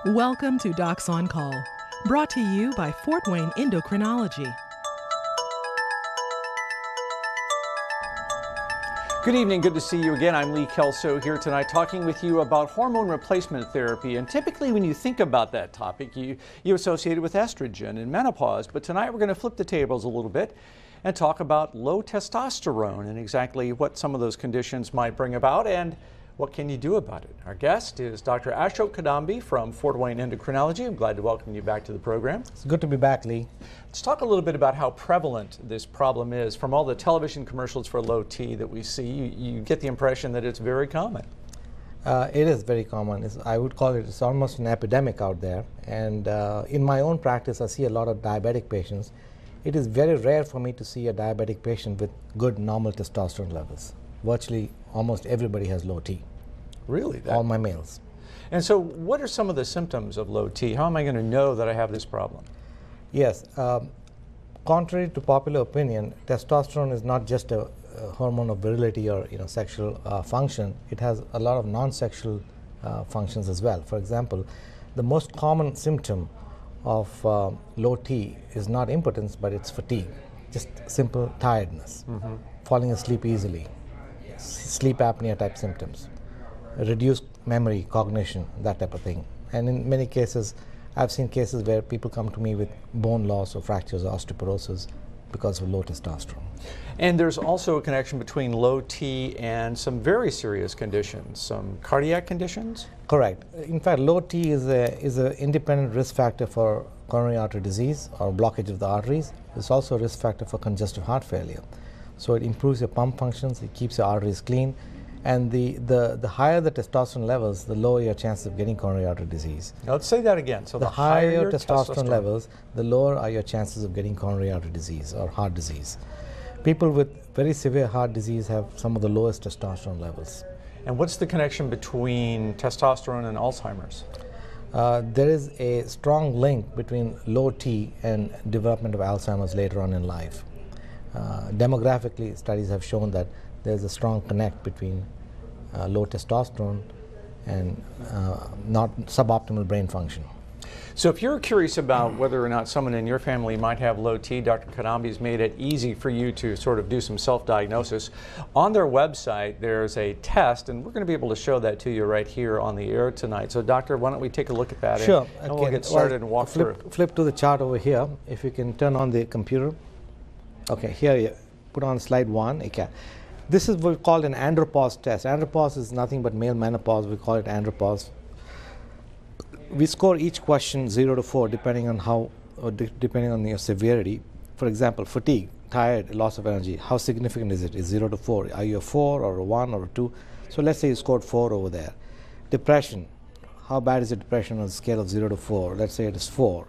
Welcome to Docs on Call, brought to you by Fort Wayne Endocrinology. Good evening, good to see you again. I'm Lee Kelso here tonight talking with you about hormone replacement therapy. And typically when you think about that topic, you associate it with estrogen and menopause. But tonight we're going to flip the tables a little bit and talk about low testosterone and exactly what some of those conditions might bring about and what can you do about it. Our guest is Dr. Ashok Kadambi from Fort Wayne Endocrinology. I'm glad to welcome you back to the program. It's good to be back, Lee. Let's talk a little bit about how prevalent this problem is. From all the television commercials for low T that we see, you get the impression that it's very common. It is very common. I would call it's almost an epidemic out there. And in my own practice, I see a lot of diabetic patients. It is very rare for me to see a diabetic patient with good normal testosterone levels. Virtually almost everybody has low T. Really? All my males. And so what are some of the symptoms of low T? How am I going to know that I have this problem? Yes. Contrary to popular opinion, testosterone is not just a hormone of virility or sexual function. It has a lot of non-sexual functions as well. For example, the most common symptom of low T is not impotence, but it's fatigue. Just simple tiredness, falling asleep easily, sleep apnea type symptoms, reduced memory, cognition, that type of thing. And in many cases, I've seen cases where people come to me with bone loss or fractures or osteoporosis because of low testosterone. And there's also a connection between low T and some very serious conditions, some cardiac conditions? Correct. In fact, low T is an independent risk factor for coronary artery disease or blockage of the arteries. It's also a risk factor for congestive heart failure. So it improves your pump functions, it keeps your arteries clean, and the higher the testosterone levels, the lower your chances of getting coronary artery disease. Now let's say that again. So the higher your testosterone levels, the lower are your chances of getting coronary artery disease or heart disease. People with very severe heart disease have some of the lowest testosterone levels. And what's the connection between testosterone and Alzheimer's? There is a strong link between low T and development of Alzheimer's later on in life. Demographically, studies have shown that there's a strong connect between low testosterone and not suboptimal brain function. So if you're curious about whether or not someone in your family might have low T, Dr. Kadambi's made it easy for you to sort of do some self-diagnosis. On their website, there's a test, and we're going to be able to show that to you right here on the air tonight. So doctor, why don't we take a look at that? Sure. And we'll get started and walk through. Flip to the chart over here. If you can turn on the computer. Okay, here you put on slide 1. Okay. This is what we call an andropause test. Andropause is nothing but male menopause. We call it andropause. We score each question 0 to 4 depending on depending on your severity. For example, fatigue, tired, loss of energy. How significant is it? Is 0 to 4? Are you a 4 or a 1 or a 2? So let's say you scored 4 over there. Depression. How bad is your depression on a scale of 0 to 4? Let's say it is 4.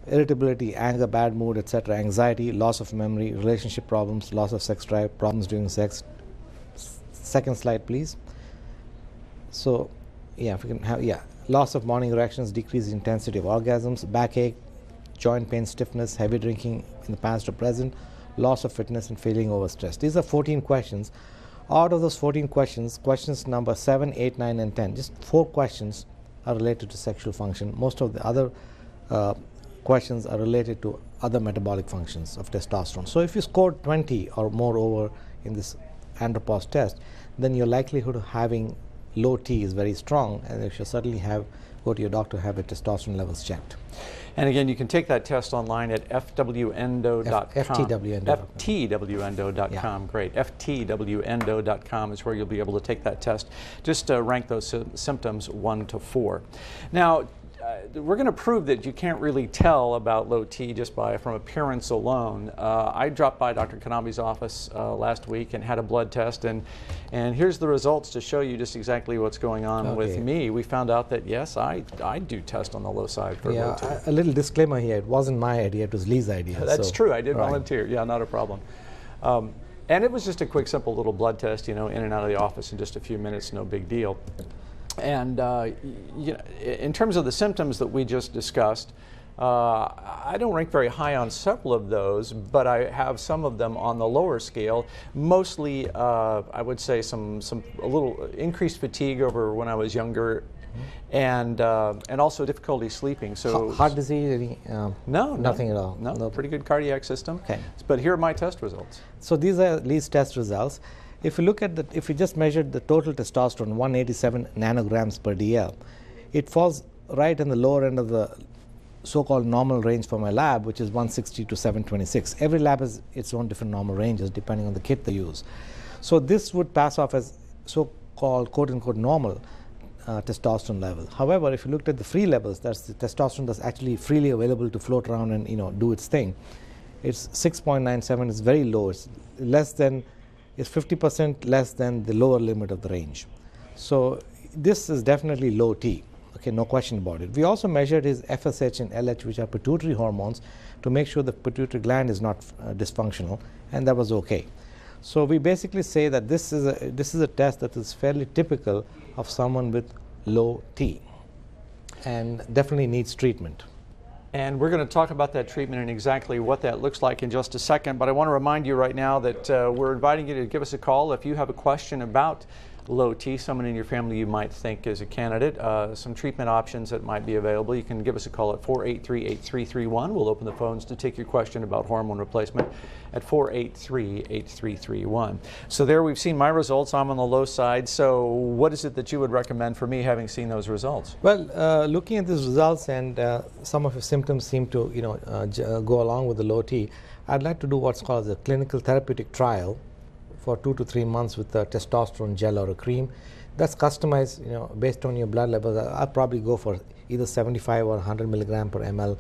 Irritability, anger, bad mood, etc., anxiety, loss of memory, relationship problems, loss of sex drive, problems during sex. Second slide, please. So, if we can have, loss of morning erections, decreased intensity of orgasms, backache, joint pain, stiffness, heavy drinking in the past or present, loss of fitness, and feeling overstressed. These are 14 questions. Out of those 14 questions, questions number 7, 8, 9, and 10, just 4 questions are related to sexual function. Most of the other questions are related to other metabolic functions of testosterone. So if you scored 20 or more over in this andropause test, then your likelihood of having low T is very strong, and you should certainly go to your doctor to have your testosterone levels checked. And again, you can take that test online at fwendo.com. ftwendo.com. Yeah. Great. ftwendo.com is where you'll be able to take that test. Just rank those symptoms 1 to 4. Now, we're going to prove that you can't really tell about low T just from appearance alone. I dropped by Dr. Kadambi's office last week and had a blood test, and here's the results to show you just exactly what's going on with me. We found out that yes, I do test on the low side for low T. A little disclaimer here: it wasn't my idea; it was Lee's idea. That's true. I did volunteer. Yeah, not a problem. And it was just a quick, simple little blood test, in and out of the office in just a few minutes, no big deal. And in terms of the symptoms that we just discussed, I don't rank very high on several of those, but I have some of them on the lower scale. Mostly, I would say a little increased fatigue over when I was younger, and also difficulty sleeping. So Heart disease, any, no, nothing at all. No, pretty good cardiac system. Okay. But here are my test results. So these are Lee's test results. If you look at if you just measured the total testosterone, 187 nanograms per dl, it falls right in the lower end of the so-called normal range for my lab, which is 160 to 726. Every lab has its own different normal ranges depending on the kit they use. So this would pass off as so-called quote-unquote normal testosterone level. However, if you looked at the free levels, that's the testosterone that's actually freely available to float around and do its thing, it's 6.97. It's very low. It's less than, it's 50% less than the lower limit of the range. So this is definitely low T. Okay, no question about it. We also measured his FSH and LH, which are pituitary hormones, to make sure the pituitary gland is not dysfunctional, and that was okay. So we basically say that this is a test that is fairly typical of someone with low T, and definitely needs treatment. And we're going to talk about that treatment and exactly what that looks like in just a second. But I want to remind you right now that we're inviting you to give us a call if you have a question about low T, someone in your family you might think is a candidate, some treatment options that might be available. You can give us a call at 483-8331. We'll open the phones to take your question about hormone replacement at 483-8331. So there we've seen my results. I'm on the low side. So what is it that you would recommend for me, having seen those results? Well, looking at these results and some of your symptoms seem to go along with the low T, I'd like to do what's called a clinical therapeutic trial for 2 to 3 months with a testosterone gel or a cream. That's customized, based on your blood levels. I'll probably go for either 75 or 100 milligram per ml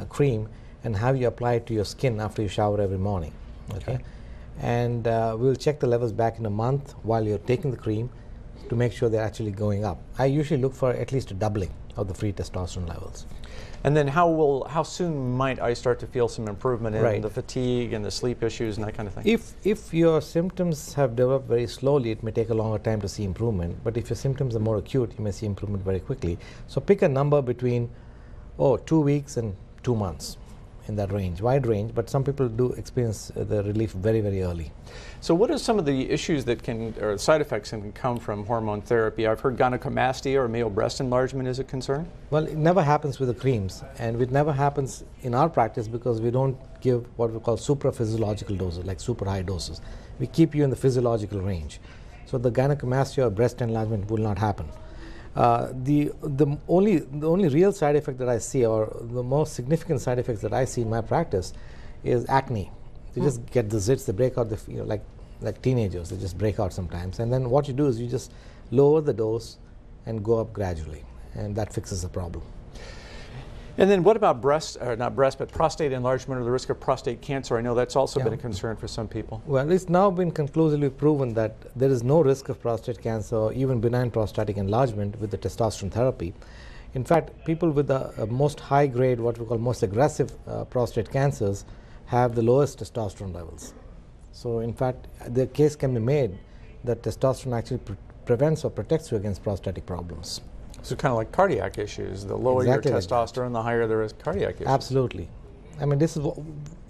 cream, and have you apply it to your skin after you shower every morning. Okay. And we'll check the levels back in a month while you're taking the cream to make sure they're actually going up. I usually look for at least a doubling of the free testosterone levels. And then how soon might I start to feel some improvement in the fatigue and the sleep issues and that kind of thing? If your symptoms have developed very slowly, it may take a longer time to see improvement. But if your symptoms are more acute, you may see improvement very quickly. So pick a number between 2 weeks and 2 months, in that range, wide range. But some people do experience the relief very, very early. So what are some of the issues that or side effects that can come from hormone therapy? I've heard gynecomastia or male breast enlargement is a concern. Well, it never happens with the creams, and it never happens in our practice because we don't give what we call supraphysiological doses, like super high doses. We keep you in the physiological range. So the gynecomastia or breast enlargement will not happen. The only real side effect that I see, or the most significant side effects that I see in my practice, is acne. They just get the zits, they break out, like teenagers, they just break out sometimes. And then what you do is you just lower the dose and go up gradually, and that fixes the problem. And then what about prostate enlargement or the risk of prostate cancer? I know that's also been a concern for some people. Well, it's now been conclusively proven that there is no risk of prostate cancer or even benign prostatic enlargement with the testosterone therapy. In fact, people with the most high grade, what we call most aggressive prostate cancers, have the lowest testosterone levels. So in fact, the case can be made that testosterone actually prevents or protects you against prostatic problems. So kind of like cardiac issues. The lower your testosterone, the higher the risk of cardiac issues. Absolutely. I mean, this is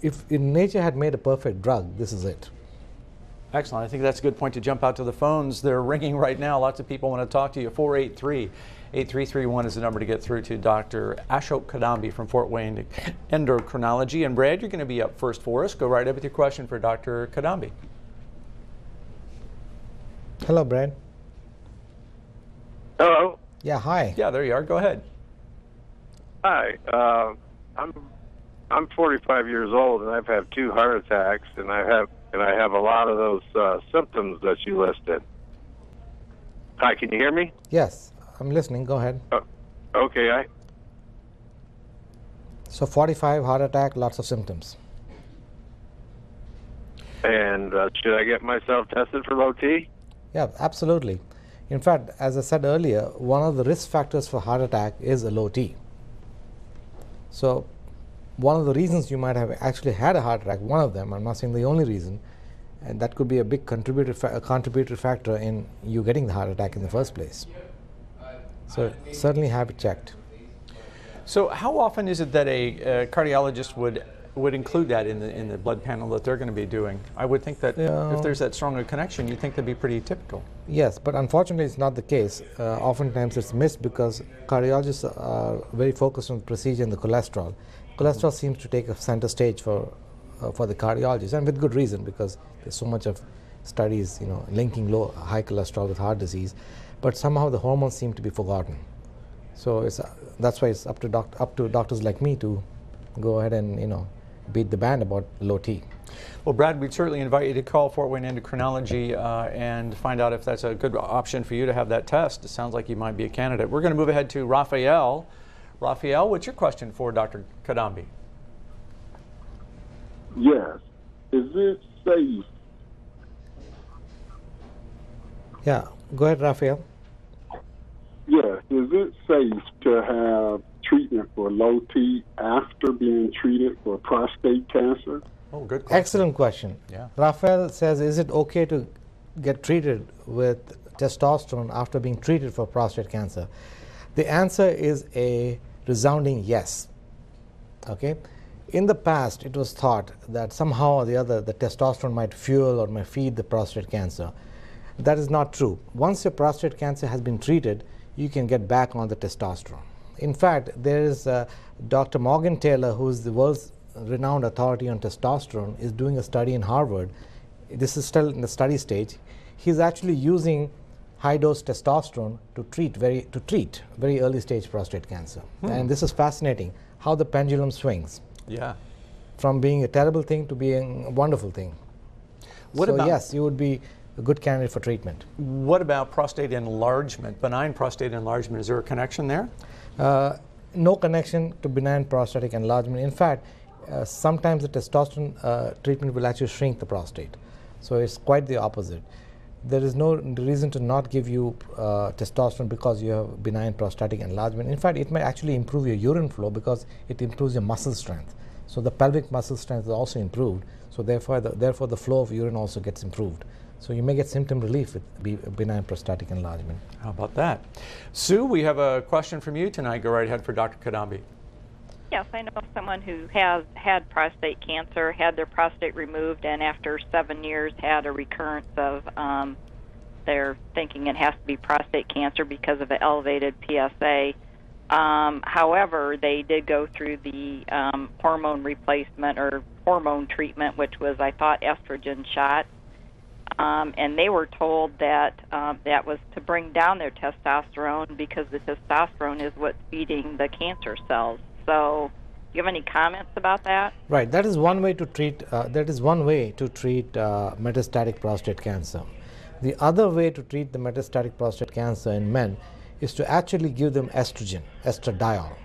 if nature had made a perfect drug, this is it. Excellent. I think that's a good point to jump out to the phones. They're ringing right now. Lots of people want to talk to you. 483-8331 is the number to get through to Dr. Ashok Kadambi from Fort Wayne Endocrinology. And Brad, you're going to be up first for us. Go right ahead with your question for Dr. Kadambi. Hello, Brad. Hello. Yeah, hi. Yeah, there you are. Go ahead. Hi. I'm 45 years old, and I've had 2 heart attacks, and I have a lot of those symptoms that you listed. Hi, can you hear me? Yes, I'm listening. Go ahead. Okay. So 45, heart attack, lots of symptoms. And should I get myself tested for low T? Yeah, absolutely. In fact, as I said earlier, one of the risk factors for heart attack is a low T. So one of the reasons you might have actually had a heart attack, one of them, I'm not saying the only reason, and that could be a big contributory factor in you getting the heart attack in the first place. So certainly have it checked. So how often is it that a cardiologist would would include that in the blood panel that they're going to be doing. I would think that if there's that strong a connection, you'd think that'd be pretty typical. Yes, but unfortunately it's not the case. Oftentimes it's missed because cardiologists are very focused on the procedure and the cholesterol. Cholesterol seems to take a center stage for the cardiologist, and with good reason, because there's so much of studies, linking high cholesterol with heart disease, but somehow the hormones seem to be forgotten. So that's why it's up to doctors like me to go ahead and beat the band about low T. Well, Brad, we'd certainly invite you to call Fort Wayne Endocrinology and find out if that's a good option for you to have that test. It sounds like you might be a candidate. We're going to move ahead to Raphael. Raphael, what's your question for Dr. Kadambi? Yes. Is it safe? Yeah, go ahead, Raphael. Yes. Is it safe to have treatment for low T after being treated for prostate cancer? Oh, good question. Excellent question. Yeah. Raphael says, is it okay to get treated with testosterone after being treated for prostate cancer? The answer is a resounding yes. Okay. In the past, it was thought that somehow or the other the testosterone might fuel or might feed the prostate cancer. That is not true. Once your prostate cancer has been treated, you can get back on the testosterone. In fact, there is Dr. Morgan Taylor, who is the world's renowned authority on testosterone, is doing a study in Harvard. This is still in the study stage. He's actually using high-dose testosterone to treat very early stage prostate cancer. And this is fascinating, how the pendulum swings. Yeah. From being a terrible thing to being a wonderful thing. Yes, you would be a good candidate for treatment. What about prostate enlargement, benign prostate enlargement? Is there a connection there? No connection to benign prostatic enlargement. In fact, sometimes the testosterone treatment will actually shrink the prostate. So it's quite the opposite. There is no reason to not give you testosterone because you have benign prostatic enlargement. In fact, it may actually improve your urine flow because it improves your muscle strength. So the pelvic muscle strength is also improved. So therefore the flow of urine also gets improved. So you may get symptom relief with benign prostatic enlargement. How about that? Sue, we have a question from you tonight. Go right ahead for Dr. Kadambi. Yes, I know someone who has had prostate cancer, had their prostate removed, and after 7 years had a recurrence of, they're thinking it has to be prostate cancer because of the elevated PSA. However, they did go through the hormone replacement or hormone treatment, which was, I thought, estrogen shots. And they were told that that was to bring down their testosterone because the testosterone is what's feeding the cancer cells. So, do you have any comments about that? Right. That is one way to treat. Metastatic prostate cancer. The other way to treat the metastatic prostate cancer in men is to actually give them estrogen, estradiol.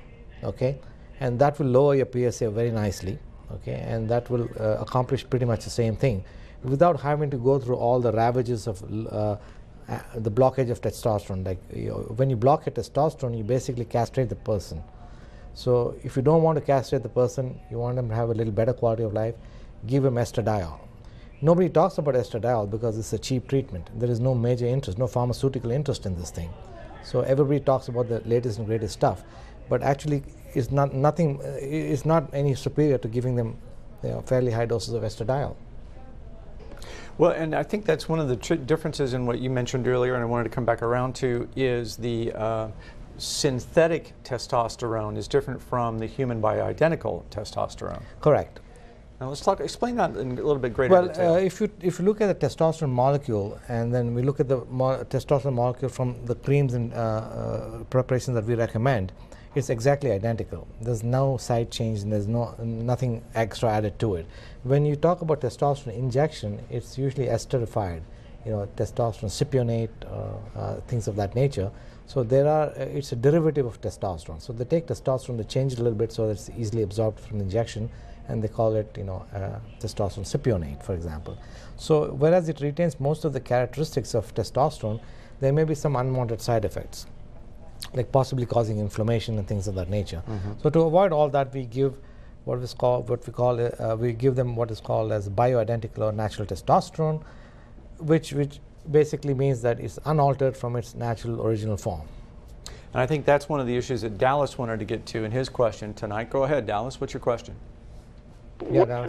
Okay, and that will lower your PSA very nicely. Okay, and that will accomplish pretty much the same thing, without having to go through all the ravages of the blockage of testosterone. Like when you block your testosterone, you basically castrate the person. So if you don't want to castrate the person, you want them to have a little better quality of life, give them estradiol. Nobody talks about estradiol because it's a cheap treatment. There is no major interest, no pharmaceutical interest in this thing. So everybody talks about the latest and greatest stuff, but actually it's not any superior to giving them fairly high doses of estradiol. Well, and I think that's one of the differences in what you mentioned earlier, and I wanted to come back around to, is the synthetic testosterone is different from the human bioidentical testosterone. Correct. Now let's explain that in a little bit greater detail. If you look at the testosterone molecule, and then we look at the testosterone molecule from the creams and preparations that we recommend, it's exactly identical. There's no side change, and there's nothing extra added to it. When you talk about testosterone injection, it's usually esterified, testosterone cypionate, things of that nature. So it's a derivative of testosterone. So they take testosterone, they change it a little bit so that it's easily absorbed from the injection, and they call it, testosterone cypionate, for example. So whereas it retains most of the characteristics of testosterone, there may be some unwanted side effects, like possibly causing inflammation and things of that nature. So to avoid all that, we give we give them what is called as bioidentical or natural testosterone, which basically means that it's unaltered from its natural original form. And I think that's one of the issues that Dallas wanted to get to in his question tonight. Go ahead, Dallas. What's your question? Yeah,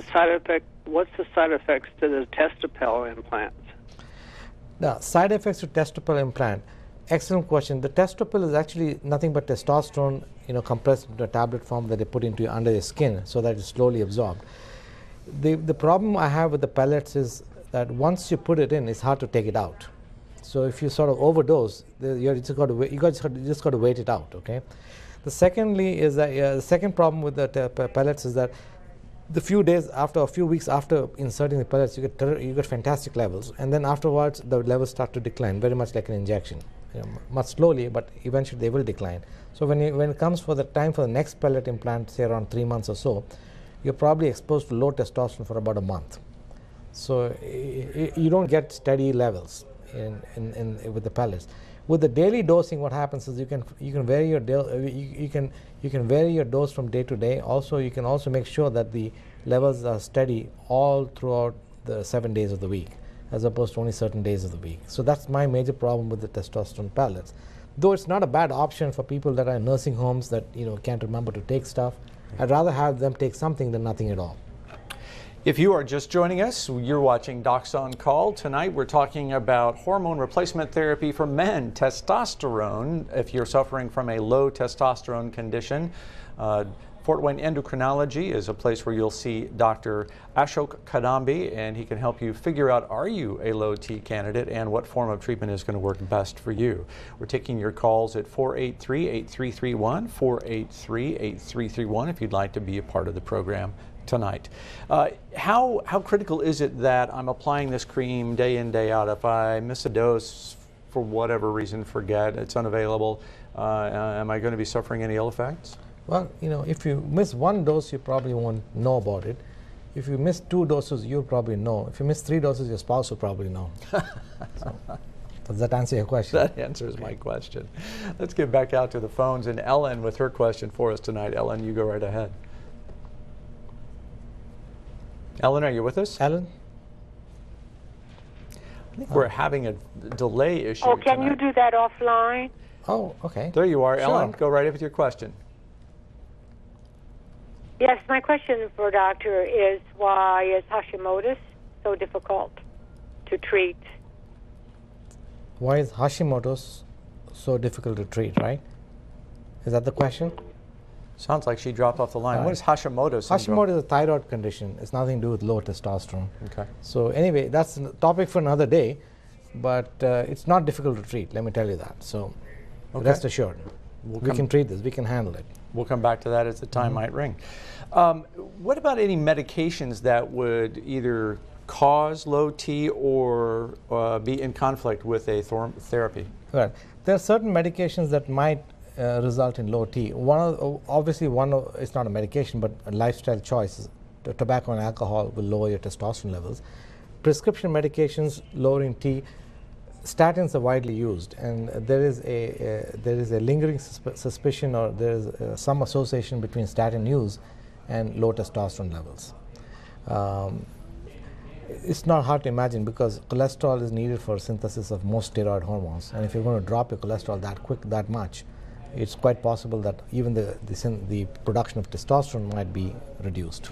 What's the side effects to the Testapel implants? Now, side effects to Testapel implant. Excellent question. The Testapel is actually nothing but testosterone, compressed into a tablet form that they put into under your skin so that it's slowly absorbed. The problem I have with the pellets is that once you put it in, it's hard to take it out. So if you sort of overdose, you just got to wait it out. Okay. The second problem with the pellets is that a few weeks after inserting the pellets, you get fantastic levels, and then afterwards the levels start to decline, very much like an injection, much slowly, but eventually they will decline. So when it comes for the time for the next pellet implant, say around 3 months or so, you're probably exposed to low testosterone for about a month. So you don't get steady levels with the pellets. With the daily dosing, what happens is you can vary your vary your dose from day to day. Also, you can also make sure that the levels are steady all throughout the 7 days of the week, as opposed to only certain days of the week. So that's my major problem with the testosterone pellets. Though it's not a bad option for people that are in nursing homes that can't remember to take stuff. I'd rather have them take something than nothing at all. If you are just joining us, you're watching Docs on Call. Tonight we're talking about hormone replacement therapy for men, testosterone. If you're suffering from a low testosterone condition, Fort Wayne Endocrinology is a place where you'll see Dr. Ashok Kadambi, and he can help you figure out, are you a low T candidate and what form of treatment is going to work best for you. We're taking your calls at 483-8331, 483-8331 if you'd like to be a part of the program tonight. How critical is it that I'm applying this cream day in, day out? If I miss a dose for whatever reason, forget, it's unavailable, am I going to be suffering any ill effects? Well, if you miss one dose, you probably won't know about it. If you miss 2 doses, you'll probably know. If you miss 3 doses, your spouse will probably know. So, does that answer your question? That answers my question. Let's get back out to the phones, and Ellen with her question for us tonight. Ellen, you go right ahead. Ellen, are you with us? Ellen? I think we're having a delay issue. Oh, can tonight. you do that offline? Oh, okay. There you are, Sure. Ellen. Go right ahead with your question. Yes, my question for doctor is, why is Hashimoto's so difficult to treat? Why is Hashimoto's so difficult to treat, right? Is that the question? Sounds like she dropped off the line. What is Hashimoto's syndrome? Hashimoto is a thyroid condition. It's nothing to do with low testosterone. Okay. So anyway, that's a topic for another day, but it's not difficult to treat, let me tell you that. So rest assured, we can treat this, we can handle it. We'll come back to that as the time might ring. What about any medications that would either cause low T or be in conflict with a therapy? Right. There are certain medications that might result in low T. It's not a medication, but a lifestyle choice. Tobacco and alcohol will lower your testosterone levels. Prescription medications lowering T, statins are widely used, and there is a lingering suspicion, or there is some association between statin use and low testosterone levels. It's not hard to imagine because cholesterol is needed for synthesis of most steroid hormones, and if you're going to drop your cholesterol that much, it's quite possible that even the production of testosterone might be reduced.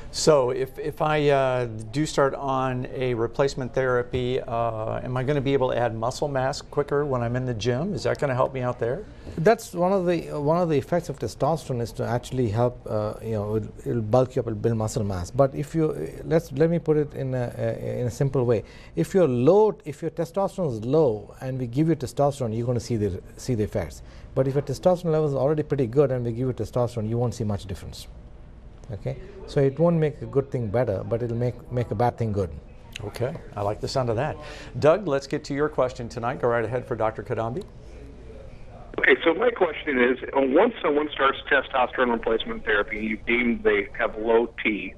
So if I do start on a replacement therapy, am I going to be able to add muscle mass quicker when I'm in the gym? Is that going to help me out there? That's one of the effects of testosterone, is to actually help. It'll bulk you up, it'll build muscle mass. But if you let me put it in a simple way. If your testosterone is low and we give you testosterone, you're going to see the effects. But if your testosterone level is already pretty good and we give you testosterone, you won't see much difference. Okay, so it won't make a good thing better, but it'll make a bad thing good. Okay, I like the sound of that. Doug, let's get to your question tonight. Go right ahead for Dr. Kadambi. Okay, so my question is, once someone starts testosterone replacement therapy, you deem they have low T,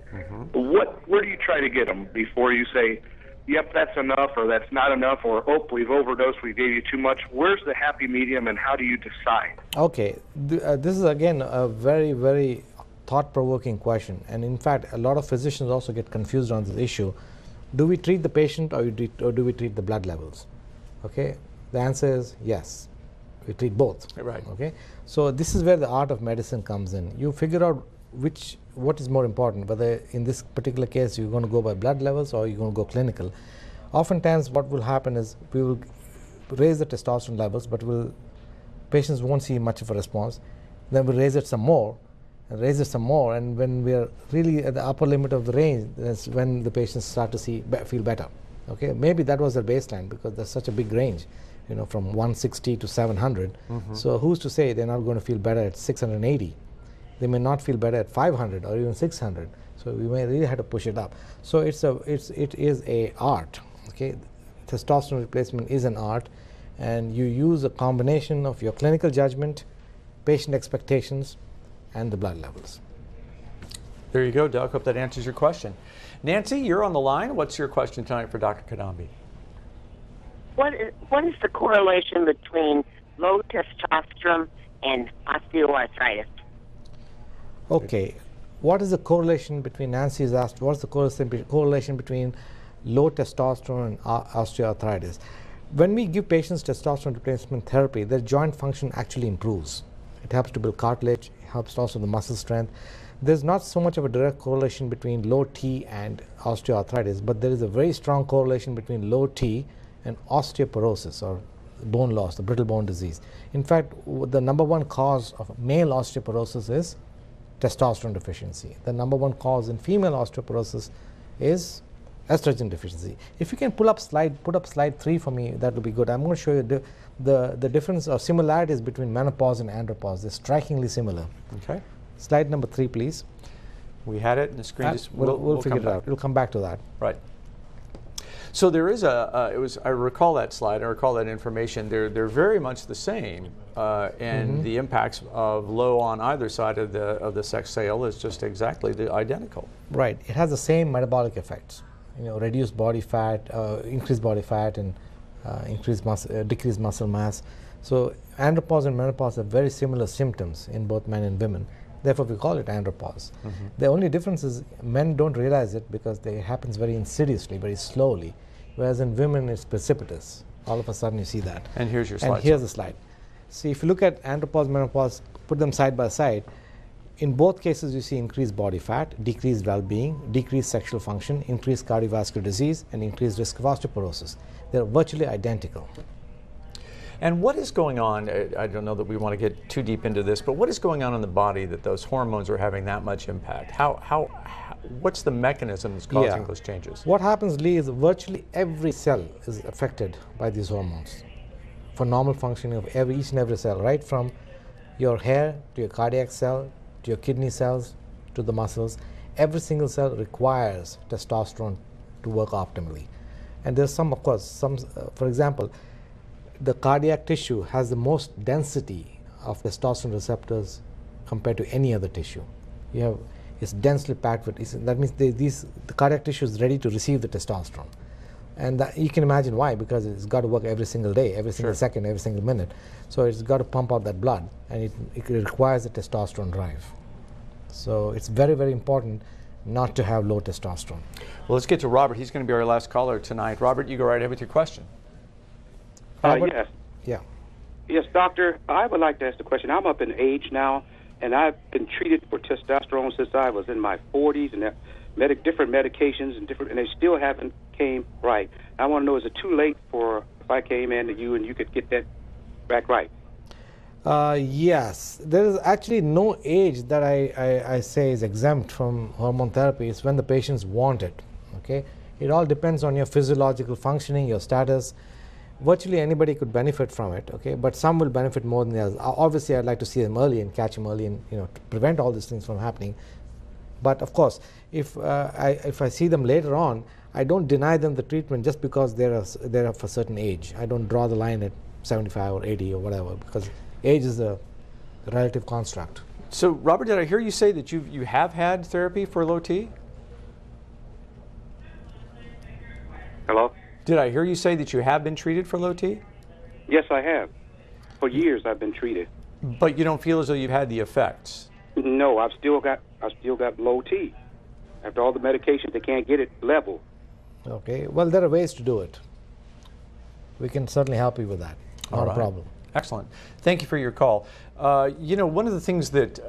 where do you try to get them before you say, yep, that's enough, or that's not enough, or, oh, we've overdosed, we gave you too much? Where's the happy medium, and how do you decide? Okay, this is again a very, very thought-provoking question, and in fact a lot of physicians also get confused on this issue. Do we treat the patient or do we treat the blood levels? Okay, the answer is yes, we treat both. Right. Okay, so this is where the art of medicine comes in. You figure out what is more important, whether in this particular case you're going to go by blood levels or you're going to go clinical. Oftentimes what will happen is we will raise the testosterone levels, but patients won't see much of a response. Then we'll raise it some more, and when we are really at the upper limit of the range, that's when the patients start to feel better. Okay, maybe that was their baseline, because there's such a big range, from 160 to 700. So who's to say they're not going to feel better at 680? They may not feel better at 500 or even 600. So we may really have to push it up. So it is a art. Okay, testosterone replacement is an art, and you use a combination of your clinical judgment, patient expectations, and the blood levels. There you go, Doc. Hope that answers your question. Nancy, you're on the line. What's your question tonight for Dr. Kadambi? What is the correlation between low testosterone and osteoarthritis? Okay, what is the correlation between, Nancy has asked, what's the correlation between low testosterone and osteoarthritis? When we give patients testosterone replacement therapy, their joint function actually improves. It helps to build cartilage, helps also the muscle strength. There's not so much of a direct correlation between low T and osteoarthritis, but there is a very strong correlation between low T and osteoporosis, or bone loss, the brittle bone disease. In fact, the number one cause of male osteoporosis is testosterone deficiency. The number one cause in female osteoporosis is estrogen deficiency. If you can put up slide 3 for me, that would be good. I'm going to show you the difference or similarities between menopause and andropause. They're strikingly similar. Okay. Slide number 3, please. We had it, and the screen just we'll figure it out. We'll come back to that. Right. So there is I recall that slide. I recall that information. They're very much the same, and the impacts of low on either side of the sex scale is just exactly identical. Right. It has the same metabolic effects. Reduced body fat, increased body fat, and decreased muscle mass. So andropause and menopause have very similar symptoms in both men and women. Therefore, we call it andropause. The only difference is men don't realize it because it happens very insidiously, very slowly, whereas in women it's precipitous. All of a sudden you see that. And here's your slide. And here's the slide. See, if you look at andropause, menopause, put them side by side, in both cases you see increased body fat, decreased well-being, decreased sexual function, increased cardiovascular disease, and increased risk of osteoporosis. They're virtually identical. And what is going on, I don't know that we want to get too deep into this, but what is going on in the body that those hormones are having that much impact? What's the mechanism that's causing those changes? What happens, Lee, is virtually every cell is affected by these hormones for normal functioning of each and every cell, right from your hair to your cardiac cell, to your kidney cells, to the muscles. Every single cell requires testosterone to work optimally. And there's some, of course, for example, the cardiac tissue has the most density of testosterone receptors compared to any other tissue. It's densely packed with, that means the cardiac tissue is ready to receive the testosterone. And you can imagine why, because it's got to work every single day, every single second, every single minute. So it's got to pump out that blood, and it requires a testosterone drive. So it's very, very important not to have low testosterone. Well, let's get to Robert. He's going to be our last caller tonight. Robert, you go right ahead with your question. Yes. Yeah. Yes, doctor. I would like to ask the question. I'm up in age now, and I've been treated for testosterone since I was in my 40s, and different medications and they still haven't came right. I want to know, is it too late for if I came in to you and you could get that back right? Yes. There is actually no age that I say is exempt from hormone therapy. It's when the patients want it. Okay. It all depends on your physiological functioning, your status. Virtually anybody could benefit from it, okay, but some will benefit more than the others. Obviously, I'd like to see them early and catch them early and to prevent all these things from happening. But of course, if I see them later on, I don't deny them the treatment just because they're of a certain age. I don't draw the line at 75 or 80 or whatever, because age is a relative construct. So, Robert, did I hear you say that you have had therapy for low T? Hello? Did I hear you say that you have been treated for low T? Yes, I have. For years, I've been treated. But you don't feel as though you've had the effects? No, I've still got low T. After all the medications, they can't get it level. Okay. Well, there are ways to do it. We can certainly help you with that. Not a problem. Excellent. Thank you for your call. One of the things that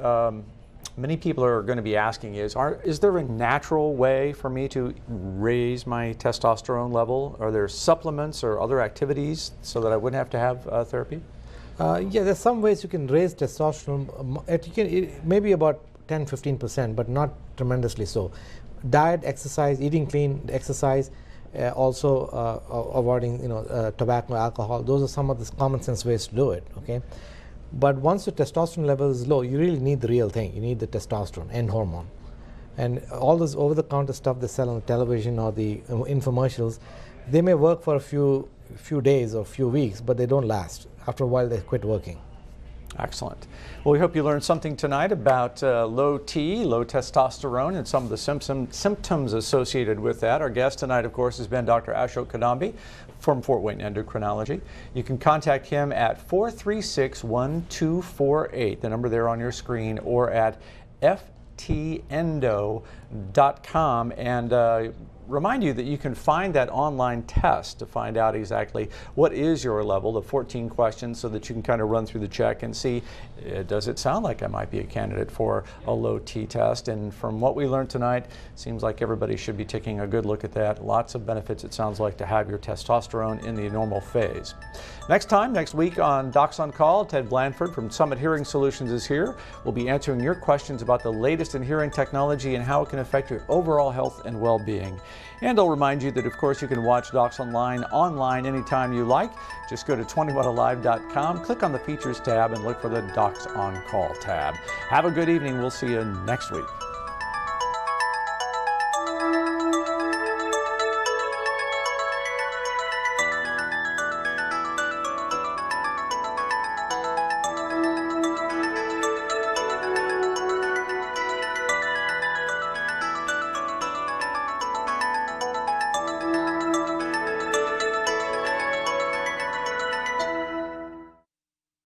Many people are going to be asking is there a natural way for me to raise my testosterone level? Are there supplements or other activities so that I wouldn't have to have therapy? Yeah, there's some ways you can raise testosterone. Maybe about 10-15%, but not tremendously so. Diet, exercise, eating clean, exercise, also avoiding tobacco, alcohol. Those are some of the common sense ways to do it. Okay, but once your testosterone level is low, you really need the real thing. You need the testosterone, end hormone, and all this over-the-counter stuff they sell on the television or the infomercials, they may work for a few days or few weeks, but they don't last. After a while, they quit working. Excellent. Well, we hope you learned something tonight about low T, low testosterone, and some of the symptoms associated with that. Our guest tonight, of course, has been Dr. Ashok Kadambi from Fort Wayne Endocrinology. You can contact him at 436-1248, the number there on your screen, or at ftendo.com, and remind you that you can find that online test to find out exactly what is your level, the 14 questions, so that you can kind of run through the check and see, does it sound like I might be a candidate for a low T test? And from what we learned tonight, seems like everybody should be taking a good look at that. Lots of benefits, it sounds like, to have your testosterone in the normal phase. Next week on Docs on Call, Ted Blanford from Summit Hearing Solutions is here. We'll be answering your questions about the latest in hearing technology and how it can affect your overall health and well-being. And I'll remind you that, of course, you can watch Docs online anytime you like. Just go to 21alive.com, click on the Features tab, and look for the Docs on Call tab. Have a good evening. We'll see you next week.